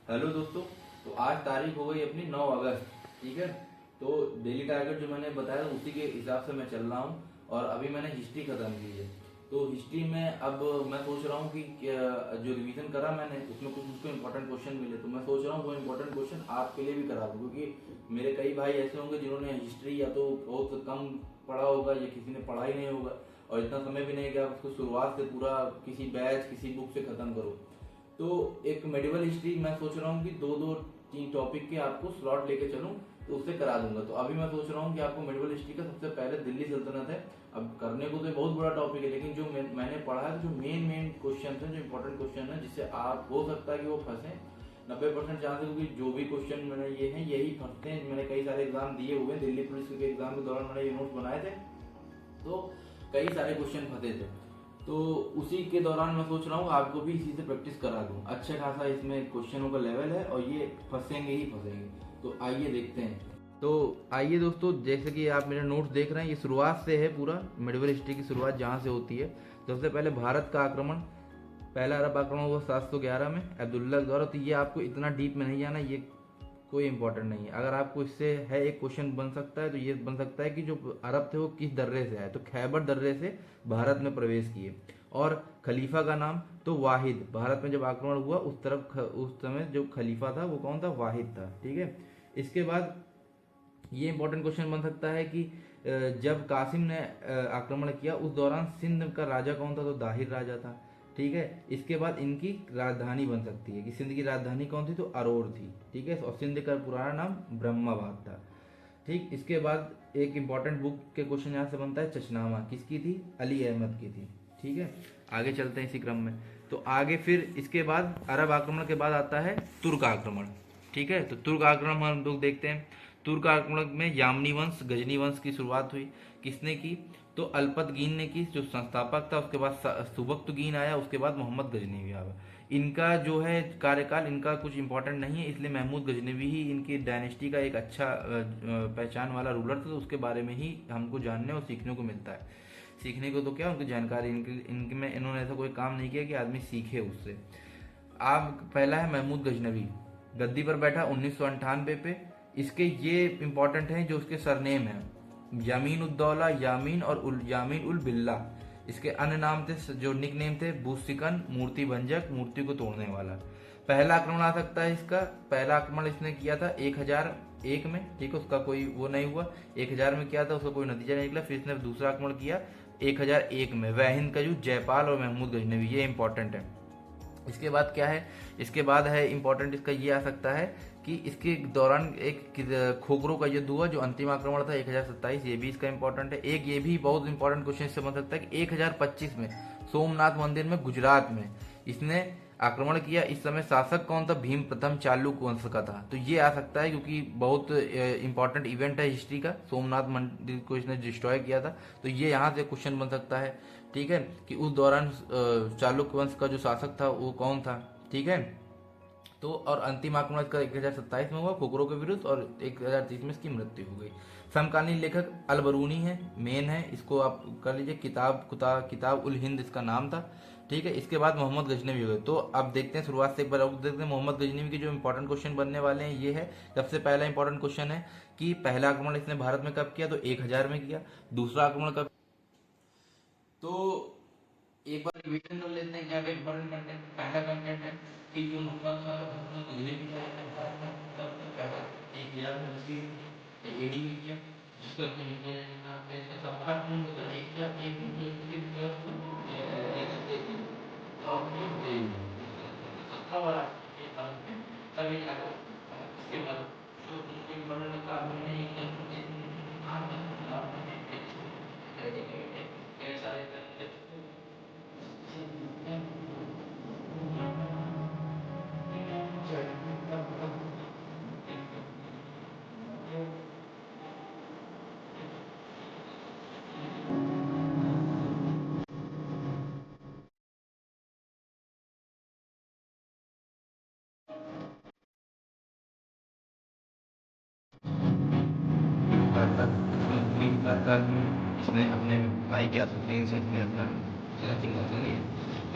Hello दोस्तों। तो आज तारीख हो गई अपनी 9 अगस्त। ठीक है। तो डेली टारगेट जो मैंने बताया उसी के हिसाब से मैं चल रहा हूँ। और अभी मैंने हिस्ट्री खत्म की है। तो हिस्ट्री में अब मैं सोच रहा हूँ कि जो रिवीजन करा मैंने उसमें कुछ मुझको इंपॉर्टेंट क्वेश्चन मिले, तो मैं सोच रहा हूँ वो इंपॉर्टेंट क्वेश्चन आपके लिए भी करा दूँ, क्योंकि मेरे कई भाई ऐसे होंगे जिन्होंने हिस्ट्री या तो बहुत कम पढ़ा होगा या किसी ने पढ़ा ही नहीं होगा, और इतना समय भी नहीं है कि आप उसको शुरुआत से पूरा किसी बैच किसी बुक से खत्म करो। तो एक मेडिवल हिस्ट्री मैं सोच रहा हूँ कि दो दो तीन टॉपिक के आपको स्लॉट लेके चलूँ, तो उससे करा दूंगा। तो अभी मैं सोच रहा हूँ कि आपको मेडिवल हिस्ट्री का सबसे पहले दिल्ली सल्तनत है। अब करने को तो बहुत बड़ा टॉपिक है, लेकिन जो मैंने पढ़ा है, जो मेन क्वेश्चन है, जो इंपॉर्टेंट क्वेश्चन है, जिससे आप हो सकता है कि वो फंसे 90% चांस है, क्योंकि जो भी क्वेश्चन मैंने ये हैं यही फंसते हैं। मैंने कई सारे एग्जाम दिए हुए हैं, दिल्ली पुलिस के एग्जाम के दौरान मैंने ये नोट्स बनाए थे, तो कई सारे क्वेश्चन फंसे थे। तो उसी के दौरान मैं सोच रहा हूँ आपको भी इसी से प्रैक्टिस करा दूँ। अच्छा खासा इसमें क्वेश्चनों का लेवल है और ये फंसेंगे ही फंसेंगे। तो आइए देखते हैं। तो आइए दोस्तों, जैसे कि आप मेरे नोट्स देख रहे हैं, ये शुरुआत से है पूरा मेडिवल हिस्ट्री की शुरुआत जहाँ से होती है। सबसे पहले भारत का आक्रमण, पहला अरब आक्रमण हुआ 711 में अब्दुल्ला द्वारा। तो ये आपको इतना डीप में नहीं जाना, ये कोई इंपॉर्टेंट नहीं है। अगर आपको इससे है एक क्वेश्चन बन सकता है, तो ये बन सकता है कि जो अरब थे वो किस दर्रे से आए, तो खैबर दर्रे से भारत में प्रवेश किए। और खलीफा का नाम तो वाहिद, भारत में जब आक्रमण हुआ उस तरफ उस समय जो खलीफा था वो कौन था, वाहिद था। ठीक है। इसके बाद ये इंपॉर्टेंट क्वेश्चन बन सकता है कि जब कासिम ने आक्रमण किया उस दौरान सिंध का राजा कौन था, तो दाहिर राजा था। ठीक है। इसके बाद इनकी राजधानी बन सकती है कि सिंध की राजधानी कौन थी, तो अरोर थी। ठीक है। और सिंध का पुराना नाम ब्रह्माबाद था। ठीक। इसके बाद एक इंपॉर्टेंट बुक के क्वेश्चन यहाँ से बनता है, चचनामा किसकी थी, अली अहमद की थी। ठीक है। आगे चलते हैं इसी क्रम में। तो आगे फिर इसके बाद अरब आक्रमण के बाद आता है तुर्क आक्रमण। ठीक है। तो तुर्क आक्रमण हम लोग देखते हैं। तुर्क आक्रमण में यामनी वंश गजनी वंश की शुरुआत हुई। किसने की, तो अल्पतगीन ने की, जो संस्थापक था। उसके बाद सुबक्तगीन आया, उसके बाद मोहम्मद गजनवी आया। इनका जो है कार्यकाल इनका कुछ इंपॉर्टेंट नहीं है, इसलिए महमूद गजनवी ही इनकी डायनेस्टी का एक अच्छा पहचान वाला रूलर था। तो उसके बारे में ही हमको जानने और सीखने को मिलता है। सीखने को तो क्या, उनकी जानकारी, इनके में इन्होंने ऐसा कोई काम नहीं किया कि आदमी सीखे उससे। आप पहला है महमूद गजनवी, गद्दी पर बैठा 1998 पे। इसके ये इंपॉर्टेंट हैं जो उसके सरनेम है, यामीन उद्दौला, यामीन और यामीन उल बिल्ला। इसके अन्य नाम थे, जो निक नेम थे, बुसिकन, मूर्ति भंजक, मूर्ति को तोड़ने वाला। पहला आक्रमण आ सकता है इसका, पहला आक्रमण इसने किया था 1001 में। ठीक है। उसका कोई वो नहीं हुआ। 1000 में किया था, उसका कोई नतीजा नहीं निकला। फिर इसने दूसरा आक्रमण किया 1001 में, वह कजू, जयपाल और महमूद गजनवी। ये इंपॉर्टेंट है। इसके बाद क्या है, इसके बाद है इंपॉर्टेंट इसका ये आ सकता है कि इसके दौरान एक खोखरों का युद्ध हुआ, जो अंतिम आक्रमण था 1027। ये भी इसका इंपॉर्टेंट है। एक ये भी बहुत इंपॉर्टेंट क्वेश्चन इससे बन सकता है कि 1025 में सोमनाथ मंदिर में गुजरात में इसने आक्रमण किया। इस समय शासक कौन था, भीम प्रथम चालुक्य वंश का था। तो ये आ सकता है क्योंकि बहुत इंपॉर्टेंट इवेंट है हिस्ट्री का, सोमनाथ मंदिर को इसने डिस्ट्रॉय किया था। तो ये यहाँ से क्वेश्चन बन सकता है। ठीक है। कि उस दौरान चालुक्य वंश का जो शासक था वो कौन था। ठीक है। तो और अंतिम आक्रमण का 1027 में हुआ खोखरों के विरुद्ध, और 1030 में इसकी मृत्यु हो गई। समकालीन लेखक अल बरूनी है, मेन है, इसको आप कर लीजिए। किताब उल हिंद इसका नाम था। ठीक है। इसके बाद मोहम्मद गजनवी हो गए। तो अब देखते हैं शुरुआत से एक बार और देखते हैं मोहम्मद गजनवी के जो इंपॉर्टेंट क्वेश्चन बनने वाले हैं। ये है सबसे पहला इंपॉर्टेंट क्वेश्चन है कि पहला आक्रमण इसने भारत में कब किया, तो 1000 में किया। दूसरा आक्रमण कब, तो एक बार रिवीजन कर लेते हैं क्या क्या इंपॉर्टेंट कंटेंट। पहला कंटेंट है कि जो पहले भी पहला 1000 में उसकी एडी में किया, जिसका संभाल इसके बाद जो इंपॉर्टेंट काम कैसा इसने अपने भाई के से अपना सेटिंग कर ली है।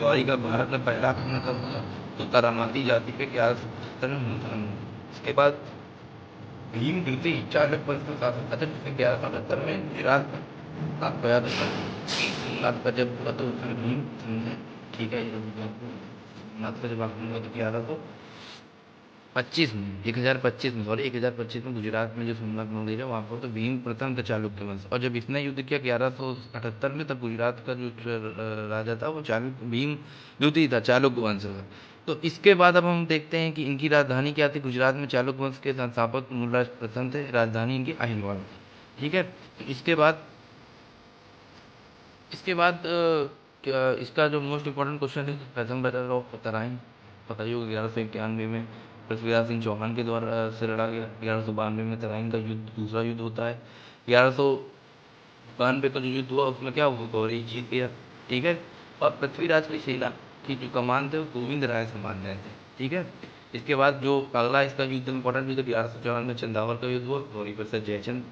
गौरी का भारत में पहला आक्रमण कब हुआ? तो तारामती जाति पे 1177 में हुआ। इसके बाद भीम द्वितीय चालक वंश का शासन था जिसने 1177 में गुजरात आपको याद है गुजरात का जब हुआ तो उसमें भीम, ठीक है, गुजरात का जब आक्रमण हुआ तो 1125 में, सॉरी 1025 में गुजरात में जो सोमनाथ मंदिर है वहाँ पर तो भीम प्रथम था चालुक्य वंश, और जब इसने युद्ध किया 1178 में तब गुजरात का जो राजा था वो चालुक्य भीम द्वितीय था चालुक्य वंश का। तो इसके बाद अब हम देखते हैं कि इनकी राजधानी क्या थी। गुजरात में चालुक्य वंश के संस्थापक मूलराज प्रथम थे, राजधानी इनकी अहिलवाड़ थी। ठीक है, इसके बाद इसका जो मोस्ट इम्पोर्टेंट क्वेश्चन है प्रथम बैटल ऑफ तराइन, बताइए, 1191 में पृथ्वीराज सिंह चौहान के द्वारा से लड़ा गया। 1192 में तराइन का युद्ध, दूसरा युद्ध होता है। 1192 का जो युद्ध हुआ उसमें क्या हुआ, गौरी जीत गया। ठीक है, और पृथ्वीराज की सेना की जो कमान थे वो गोविंद राय संभाल रहे थे। ठीक है, इसके बाद जो अगला इसका युद्ध इंपॉर्टेंट युद्ध 1154 में चंदावर का युद्ध हुआ, गौरी वर्सेस जयचंद।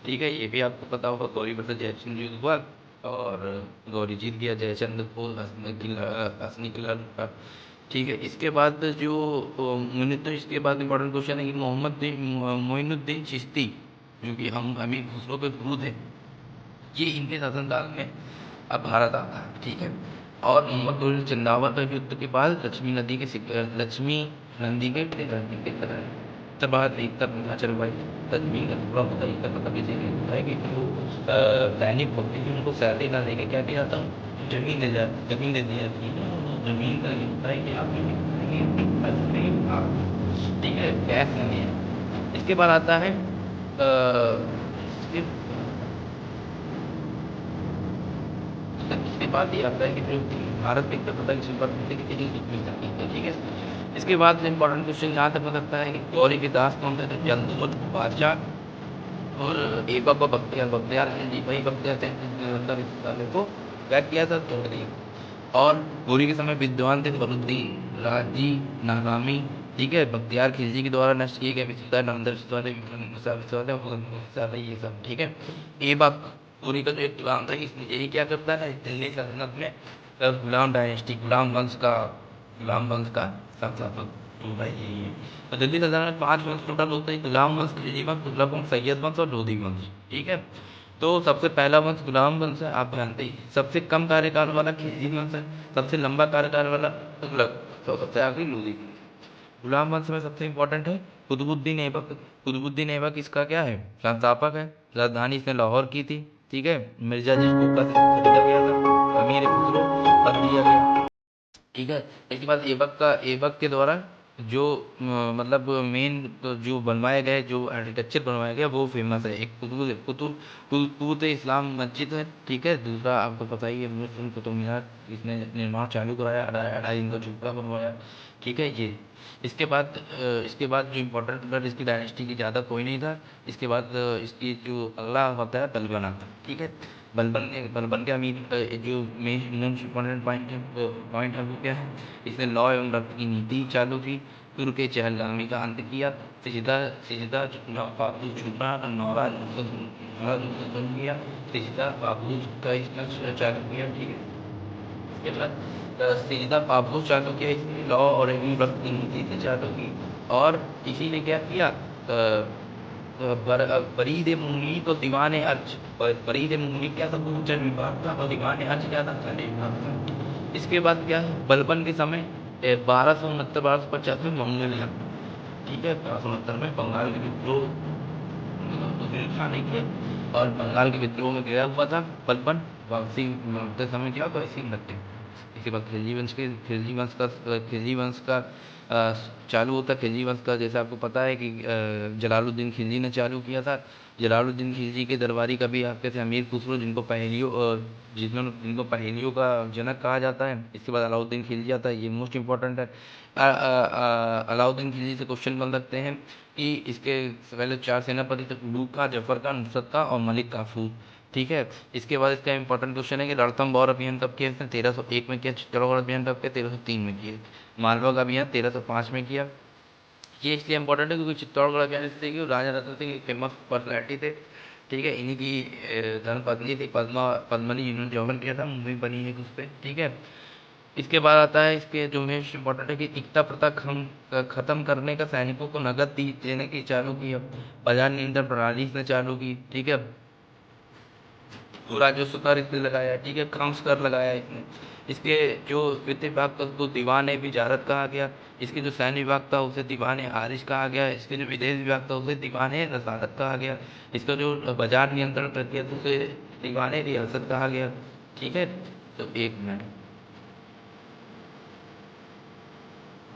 ठीक है, ये भी आपको पता होगा, गौरी वर्सेस जयचंद युद्ध हुआ और गौरी जीत गया, जयचंद को हंसने की लड़। ठीक है, इसके बाद जो तो इसके बाद इंपॉर्टेंट क्वेश्चन है कि मोइनुद्दीन चिश्ती, जो कि हम अमीर खुसरो के गुरु थे, ये इनके शासनकाल में अब भारत आता है। ठीक है, और मोहम्मद गोरी चंदावर का युद्ध के बाद लक्ष्मी नंदी के तब बाद एक तब हिमाचल भाई लक्ष्मी पूरा होता है तब पता भी होता है कि जो दैनिक भक्ति थी उनको सैलरी ना देके क्या किया जाता, जमीन दे दी जाती है। जमीन का ये होता है कि आप ठीक है, गैस नहीं है। इसके बाद आता है इसके इसके बाद ये आता है कि जो भारत में क्या पता किसी बात की कितनी मिल सकती है। ठीक है, इसके बाद इंपॉर्टेंट क्वेश्चन जहाँ तक हो सकता है कि गौरी के दास कौन थे, तो जंतुमत बादशाह और ऐबक और बख्तियार खिलजी, वही बख्तियार थे मतलब इस साले को बैक किया था तोड़ दिया। और गौरी के समय विद्वान थे फरुद्दीन राजी नाकामी। ठीक है, बख्तियार खिलजी के द्वारा नष्ट किए गए विस्तार नंदर ये सब। ठीक है, ऐबक गौरी का जो एक गुलाम था, इसने यही क्या करता है, दिल्ली सल्तनत में गुलाम डायनेस्टी, गुलाम वंश का संस्थापक तो भाई यही है। और दिल्ली सल्तनत में 5 वंश टोटल होते हैं, गुलाम वंश, खिलजी वंश, तुगलक वंश, सैयद वंश और लोधी वंश। ठीक है, तो सबसे पहला वंश गुलाम वंश है, आप जानते ही। सबसे कम कार्यकाल वाला खिलजी वंश है, सबसे लंबा कार्यकाल वाला तुगलक, तो सबसे आखिरी लोधी वंश। गुलाम वंश में सबसे इंपॉर्टेंट है कुतुबुद्दीन ऐबक। कुतुबुद्दीन ऐबक इसका क्या है, संस्थापक है। राजधानी इसने लाहौर की थी। ठीक है, मिर्जा जिसको खरीदा गया था, अमीर खुसरो पद दिया गया। ठीक है, इसके बाद ऐबक के द्वारा जो मतलब मेन जो बनवाए गए, जो आर्किटेक्चर बनवाया गया वो फेमस है। एक कुतुब इस्लाम मस्जिद है। ठीक है, दूसरा आपको पता ही है मुस्लिम कुतुब मीनार, इसने निर्माण चालू कराया, 2.5 दिन का झुग्गा बनवाया। ठीक है, ये इसके बाद जो इम्पोर्टेंट रूलर इसकी डायनेस्टी की ज़्यादा कोई नहीं था। इसके बाद इसकी जो अगला होता है बलबन आता है। ठीक है, बलबन के अमीर जो मेन इम्पोर्टेंट पॉइंट है वो क्या है, इसने लॉ एवं रक्त की नीति चालू की, तुर्क के चहलगामी का अंत किया, सिजदा सिजदा फातू छुपा नौरा बंद किया, सिजदा बाबू का इसने चालू किया। ठीक है, इसके बाद सीधा पाबलो चालू किया, इसने लॉ और रक्त की नीति से चालू की। और इसी ने क्या किया, फरीद मुंगली तो दीवाने अर्ज, फरीद मुंगली क्या था, गुर्जर विभाग का, और दीवाने अर्ज क्या था, खंडे विभाग का। इसके बाद क्या है, बलबन के समय 1269-1250 में मंगोलिया, ठीक है, 1269 में बंगाल के विद्रोह खाने के, और बंगाल के विद्रोह में गया हुआ था बलबन। वापसी लौटते समय क्या तो ऐसे ही लगते। इसके बाद खिलजी वंश का चालू होता है। खिलजी वंश का जैसे आपको पता है कि जलालुद्दीन खिलजी ने चालू किया था। जलालुद्दीन खिलजी के दरबारी कभी आपके थे अमीर खुसरो, जिनको पहेलियों का जनक कहा जाता है। इसके बाद अलाउद्दीन खिलजी आता है, ये मोस्ट इंपॉर्टेंट है। अलाउद्दीन खिलजी से क्वेश्चन बन सकते हैं कि इसके पहले 4 सेनापति थे, उलूग खां, जफर खां, नुसरत खां और मलिक काफूर। ठीक है, इसके बाद इसका इंपॉर्टेंट क्वेश्चन है कि रणथंभौर अभियान कब किया इसने, 1301 में किया। चित्तौड़गढ़ अभियान कब किया, 1303 में किया। मालवा का अभियान 1305 में किया। ये इसलिए इंपॉर्टेंट है क्योंकि चित्तौड़गढ़ अभियान इसलिए कि राजा रतन सिंह एक फेमस पर्सनैलिटी थे। ठीक है, इन्हीं की धर्मपत्नी थी पद्मनी, जिन्होंने जौहर किया था, मूवी बनी है उस पर। ठीक है, इसके बाद आता है इसके जो मोस्ट इम्पोर्टेंट है कि एकता प्रथा खत्म करने का सैनिकों को नगद देने की चालू की। अब बाजार नियंत्रण प्रणाली इसने चालू की, ठीक है। राजस्व कर इसने लगाया, ठीक है, क्रम्स कर लगाया इसने। इसके जो वित्त विभाग था उसको दीवान विजारत कहा गया। इसके जो सैन्य विभाग था उसे दीवान हारिस कहा गया। इसके जो विदेश विभाग था उसे दीवान रसालत कहा गया। इसका जो बाजार नियंत्रण प्रक्रिया था उसे दीवान रियासत कहा गया, ठीक है। तो एक मिनट,